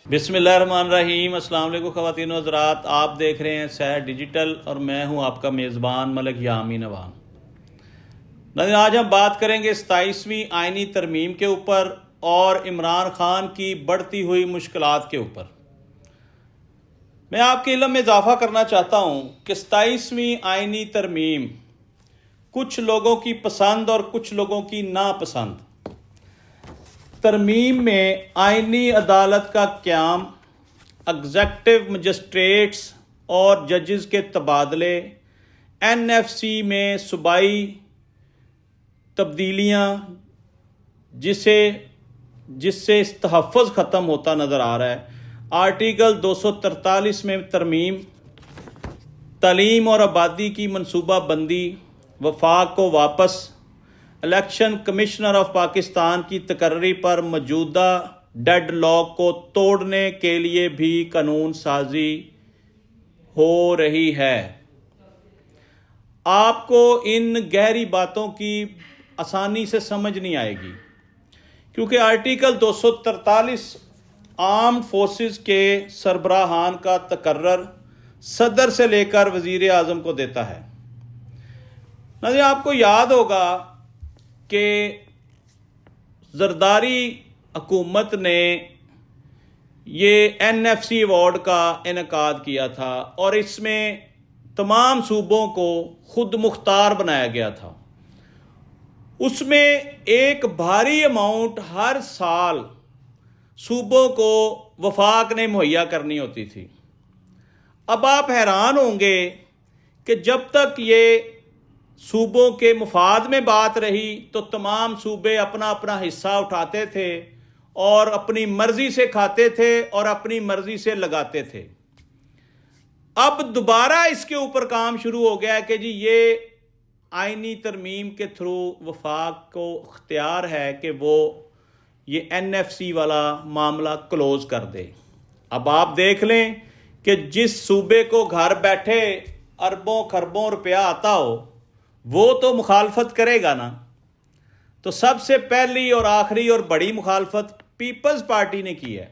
بسم اللہ الرحمن الرحیم۔ السلام علیکم خواتین و حضرات، آپ دیکھ رہے ہیں سحر ڈیجیٹل اور میں ہوں آپ کا میزبان ملک یامین عوام۔ ناظرین، آج ہم بات کریں گے 27ویں آئینی ترمیم کے اوپر اور عمران خان کی بڑھتی ہوئی مشکلات کے اوپر۔ میں آپ کے علم میں اضافہ کرنا چاہتا ہوں کہ 27ویں آئینی ترمیم کچھ لوگوں کی پسند اور کچھ لوگوں کی ناپسند۔ ترمیم میں آئینی عدالت کا قیام، ایگزیکٹو مجسٹریٹس اور ججز کے تبادلے، این ایف سی میں صوبائی تبدیلیاں جس سے تحفظ ختم ہوتا نظر آ رہا ہے، آرٹیکل 243 میں ترمیم، تعلیم اور آبادی کی منصوبہ بندی، وفاق کو واپس، الیکشن کمشنر آف پاکستان کی تقرری پر موجودہ ڈیڈ لاک کو توڑنے کے لیے بھی قانون سازی ہو رہی ہے۔ آپ کو ان گہری باتوں کی آسانی سے سمجھ نہیں آئے گی، کیونکہ آرٹیکل 243 آرمڈ فورسز کے سربراہان کا تقرر صدر سے لے کر وزیر اعظم کو دیتا ہے۔ ناظرین، آپ کو یاد ہوگا کہ زرداری حکومت نے یہ این ایف سی ایوارڈ کا انعقاد کیا تھا اور اس میں تمام صوبوں کو خود مختار بنایا گیا تھا۔ اس میں ایک بھاری اماؤنٹ ہر سال صوبوں کو وفاق نے مہیا کرنی ہوتی تھی۔ اب آپ حیران ہوں گے کہ جب تک یہ صوبوں کے مفاد میں بات رہی تو تمام صوبے اپنا اپنا حصہ اٹھاتے تھے اور اپنی مرضی سے کھاتے تھے اور اپنی مرضی سے لگاتے تھے۔ اب دوبارہ اس کے اوپر کام شروع ہو گیا کہ جی یہ آئینی ترمیم کے تھرو وفاق کو اختیار ہے کہ وہ یہ این ایف سی والا معاملہ کلوز کر دے۔ اب آپ دیکھ لیں کہ جس صوبے کو گھر بیٹھے اربوں خربوں روپیہ آتا ہو وہ تو مخالفت کرے گا نا۔ تو سب سے پہلی اور آخری اور بڑی مخالفت پیپلز پارٹی نے کی ہے۔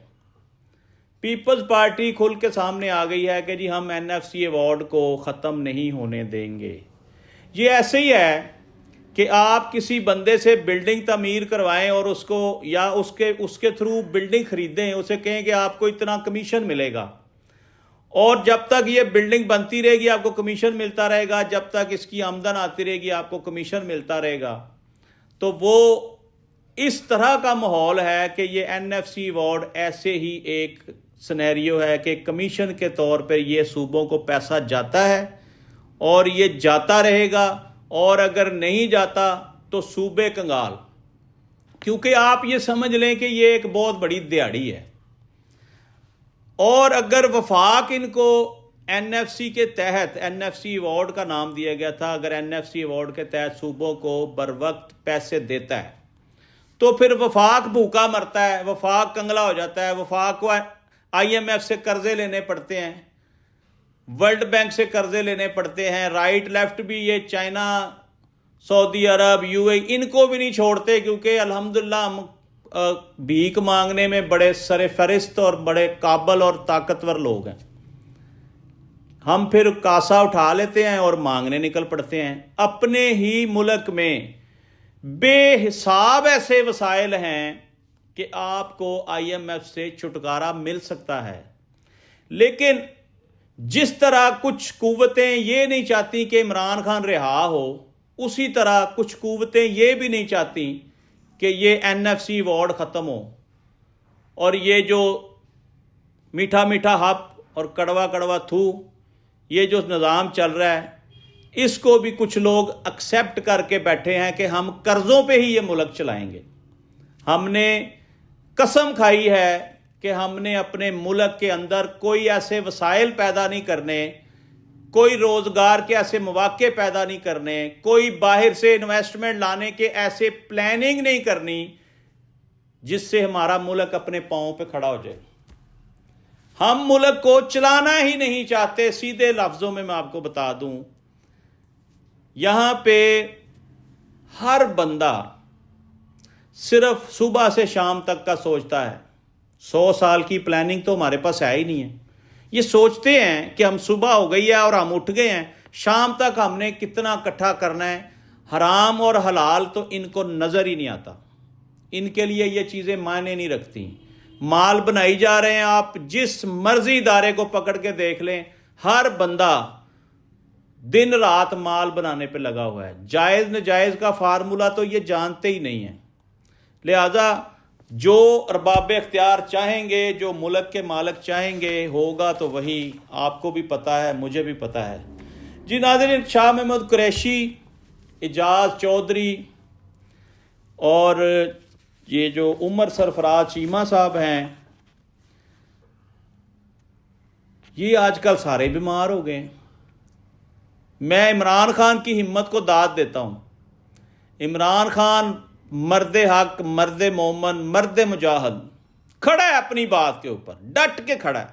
پیپلز پارٹی کھل کے سامنے آ گئی ہے کہ جی ہم این ایف سی ایوارڈ کو ختم نہیں ہونے دیں گے۔ یہ ایسے ہی ہے کہ آپ کسی بندے سے بلڈنگ تعمیر کروائیں اور اس کو یا اس کے تھرو بلڈنگ خریدیں، اسے کہیں کہ آپ کو اتنا کمیشن ملے گا، اور جب تک یہ بلڈنگ بنتی رہے گی آپ کو کمیشن ملتا رہے گا، جب تک اس کی آمدن آتی رہے گی آپ کو کمیشن ملتا رہے گا۔ تو وہ اس طرح کا ماحول ہے کہ یہ این ایف سی ایوارڈ ایسے ہی ایک سنیریو ہے کہ کمیشن کے طور پر یہ صوبوں کو پیسہ جاتا ہے اور یہ جاتا رہے گا، اور اگر نہیں جاتا تو صوبے کنگال، کیونکہ آپ یہ سمجھ لیں کہ یہ ایک بہت بڑی دیہڑی ہے۔ اور اگر وفاق ان کو این ایف سی کے تحت، این ایف سی ایوارڈ کا نام دیا گیا تھا، اگر این ایف سی ایوارڈ کے تحت صوبوں کو بر وقت پیسے دیتا ہے تو پھر وفاق بھوکا مرتا ہے، وفاق کنگلا ہو جاتا ہے، وفاق کو آئی ایم ایف سے قرضے لینے پڑتے ہیں، ورلڈ بینک سے قرضے لینے پڑتے ہیں، رائٹ لیفٹ بھی، یہ چائنا، سعودی عرب، یو اے، ان کو بھی نہیں چھوڑتے، کیونکہ الحمدللہ ہم بھیک مانگنے میں بڑے سر فہرست اور بڑے قابل اور طاقتور لوگ ہیں۔ ہم پھر کاسا اٹھا لیتے ہیں اور مانگنے نکل پڑتے ہیں۔ اپنے ہی ملک میں بے حساب ایسے وسائل ہیں کہ آپ کو آئی ایم ایف سے چھٹکارا مل سکتا ہے، لیکن جس طرح کچھ قوتیں یہ نہیں چاہتی کہ عمران خان رہا ہو، اسی طرح کچھ قوتیں یہ بھی نہیں چاہتی کہ یہ این ایف سی ایوارڈ ختم ہو، اور یہ جو میٹھا میٹھا ہپ اور کڑوا کڑوا تھو یہ جو نظام چل رہا ہے، اس کو بھی کچھ لوگ ایکسیپٹ کر کے بیٹھے ہیں کہ ہم قرضوں پہ ہی یہ ملک چلائیں گے۔ ہم نے قسم کھائی ہے کہ ہم نے اپنے ملک کے اندر کوئی ایسے وسائل پیدا نہیں کرنے، کوئی روزگار کے ایسے مواقع پیدا نہیں کرنے، کوئی باہر سے انویسٹمنٹ لانے کے ایسے پلاننگ نہیں کرنی جس سے ہمارا ملک اپنے پاؤں پہ کھڑا ہو جائے۔ ہم ملک کو چلانا ہی نہیں چاہتے۔ سیدھے لفظوں میں آپ کو بتا دوں، یہاں پہ ہر بندہ صرف صبح سے شام تک کا سوچتا ہے 100 سال کی پلاننگ تو ہمارے پاس ہے ہی نہیں ہے. یہ سوچتے ہیں کہ ہم صبح ہو گئی ہے اور ہم اٹھ گئے ہیں, شام تک ہم نے کتنا اکٹھا کرنا ہے. حرام اور حلال تو ان کو نظر ہی نہیں آتا, ان کے لیے یہ چیزیں معنی نہیں رکھتی. مال بنائی جا رہے ہیں. آپ جس مرضی ادارے کو پکڑ کے دیکھ لیں, ہر بندہ دن رات مال بنانے پہ لگا ہوا ہے. جائز نجائز کا فارمولہ تو یہ جانتے ہی نہیں ہیں. لہذا جو ارباب اختیار چاہیں گے, جو ملک کے مالک چاہیں گے, ہوگا تو وہی. آپ کو بھی پتہ ہے, مجھے بھی پتہ ہے. جی ناظرین, شاہ محمود قریشی, اعجاز چودھری اور یہ جو عمر سرفراز چیمہ صاحب ہیں, یہ آج کل سارے بیمار ہو گئے. میں عمران خان کی ہمت کو داد دیتا ہوں. عمران خان مرد حق, مرد مومن, مرد مجاہد, کھڑا ہے اپنی بات کے اوپر, ڈٹ کے کھڑا ہے.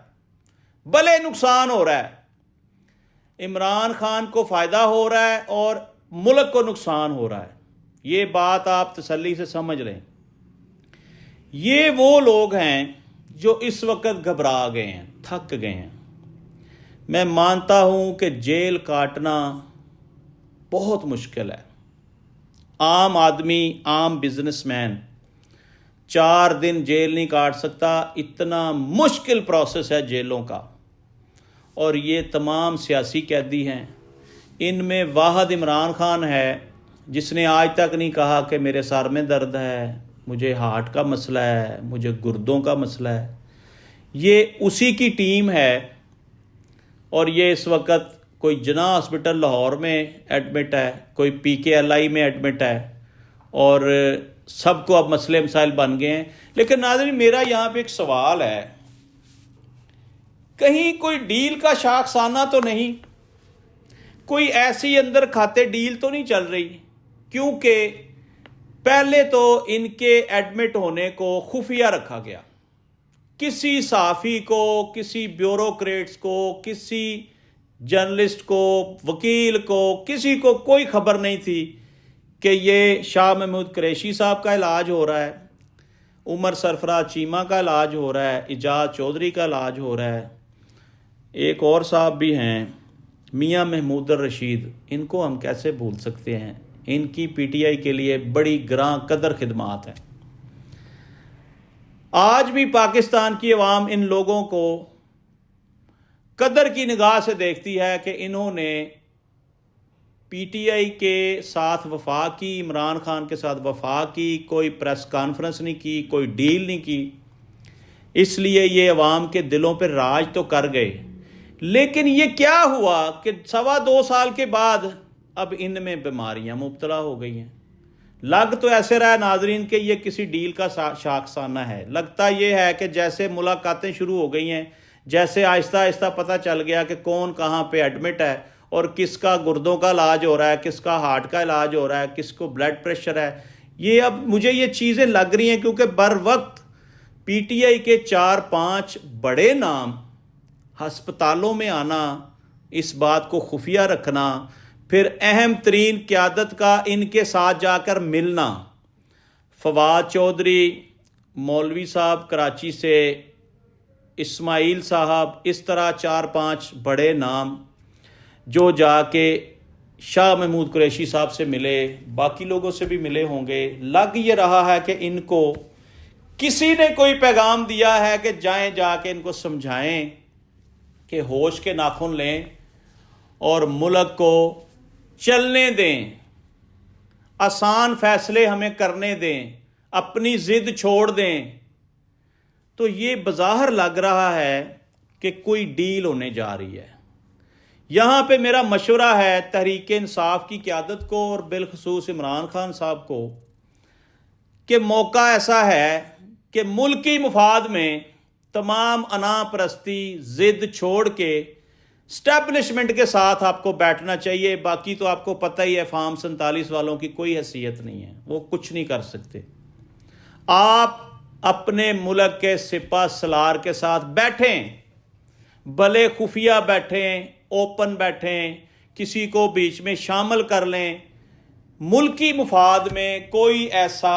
بھلے نقصان ہو رہا ہے, عمران خان کو فائدہ ہو رہا ہے اور ملک کو نقصان ہو رہا ہے. یہ بات آپ تسلی سے سمجھ لیں. یہ وہ لوگ ہیں جو اس وقت گھبرا گئے ہیں, تھک گئے ہیں. میں مانتا ہوں کہ جیل کاٹنا بہت مشکل ہے. عام آدمی, عام بزنس مین 4 دن جیل نہیں کاٹ سکتا. اتنا مشکل پروسیس ہے جیلوں کا. اور یہ تمام سیاسی قیدی ہیں. ان میں واحد عمران خان ہے جس نے آج تک نہیں کہا کہ میرے سر میں درد ہے, مجھے ہارٹ کا مسئلہ ہے, مجھے گردوں کا مسئلہ ہے. یہ اسی کی ٹیم ہے. اور یہ اس وقت کوئی جناح ہاسپٹل لاہور میں ایڈمٹ ہے, کوئی PKLI میں ایڈمٹ ہے, اور سب کو اب مسئلے مسائل بن گئے ہیں. لیکن ناظرین, میرا یہاں پہ ایک سوال ہے, کہیں کوئی ڈیل کا شاخسانہ تو نہیں, کوئی ایسی اندر کھاتے ڈیل تو نہیں چل رہی؟ کیونکہ پہلے تو ان کے ایڈمٹ ہونے کو خفیہ رکھا گیا. کسی صحافی کو, کسی بیوروکریٹس کو, کسی جرنلسٹ کو, وکیل کو, کسی کو کوئی خبر نہیں تھی کہ یہ شاہ محمود قریشی صاحب کا علاج ہو رہا ہے, عمر سرفراز چیمہ کا علاج ہو رہا ہے, اعجاز چودھری کا علاج ہو رہا ہے. ایک اور صاحب بھی ہیں, میاں محمود الرشید. ان کو ہم کیسے بھول سکتے ہیں؟ ان کی PTI کے لیے بڑی گراں قدر خدمات ہیں. آج بھی پاکستان کی عوام ان لوگوں کو قدر کی نگاہ سے دیکھتی ہے کہ انہوں نے PTI کے ساتھ وفا کی, عمران خان کے ساتھ وفا کی, کوئی پریس کانفرنس نہیں کی, کوئی ڈیل نہیں کی. اس لیے یہ عوام کے دلوں پہ راج تو کر گئے. لیکن یہ کیا ہوا کہ 2.25 سال کے بعد اب ان میں بیماریاں مبتلا ہو گئی ہیں. لگ تو ایسے رہا ہے ناظرین کہ یہ کسی ڈیل کا شاخسانہ ہے. لگتا یہ ہے کہ جیسے ملاقاتیں شروع ہو گئی ہیں, جیسے آہستہ آہستہ پتہ چل گیا کہ کون کہاں پہ ایڈمٹ ہے, اور کس کا گردوں کا علاج ہو رہا ہے, کس کا ہارٹ کا علاج ہو رہا ہے, کس کو بلڈ پریشر ہے. یہ اب مجھے یہ چیزیں لگ رہی ہیں کیونکہ بر وقت PTI کے 4-5 بڑے نام ہسپتالوں میں آنا, اس بات کو خفیہ رکھنا, پھر اہم ترین قیادت کا ان کے ساتھ جا کر ملنا. فواد چودھری, مولوی صاحب کراچی سے, اسماعیل صاحب, اس طرح 4-5 بڑے نام جو جا کے شاہ محمود قریشی صاحب سے ملے, باقی لوگوں سے بھی ملے ہوں گے. لگ یہ رہا ہے کہ ان کو کسی نے کوئی پیغام دیا ہے کہ جائیں, جا کے ان کو سمجھائیں کہ ہوش کے ناخن لیں اور ملک کو چلنے دیں, آسان فیصلے ہمیں کرنے دیں, اپنی ضد چھوڑ دیں. تو یہ بظاہر لگ رہا ہے کہ کوئی ڈیل ہونے جا رہی ہے. یہاں پہ میرا مشورہ ہے تحریک انصاف کی قیادت کو اور بالخصوص عمران خان صاحب کو کہ موقع ایسا ہے کہ ملکی مفاد میں تمام انا پرستی, ضد چھوڑ کے اسٹیبلشمنٹ کے ساتھ آپ کو بیٹھنا چاہیے. باقی تو آپ کو پتہ ہی ہے فارم 47 والوں کی کوئی حیثیت نہیں ہے, وہ کچھ نہیں کر سکتے. آپ اپنے ملک کے سپہ سالار کے ساتھ بیٹھیں, بھلے خفیہ بیٹھیں, اوپن بیٹھیں, کسی کو بیچ میں شامل کر لیں. ملکی مفاد میں کوئی ایسا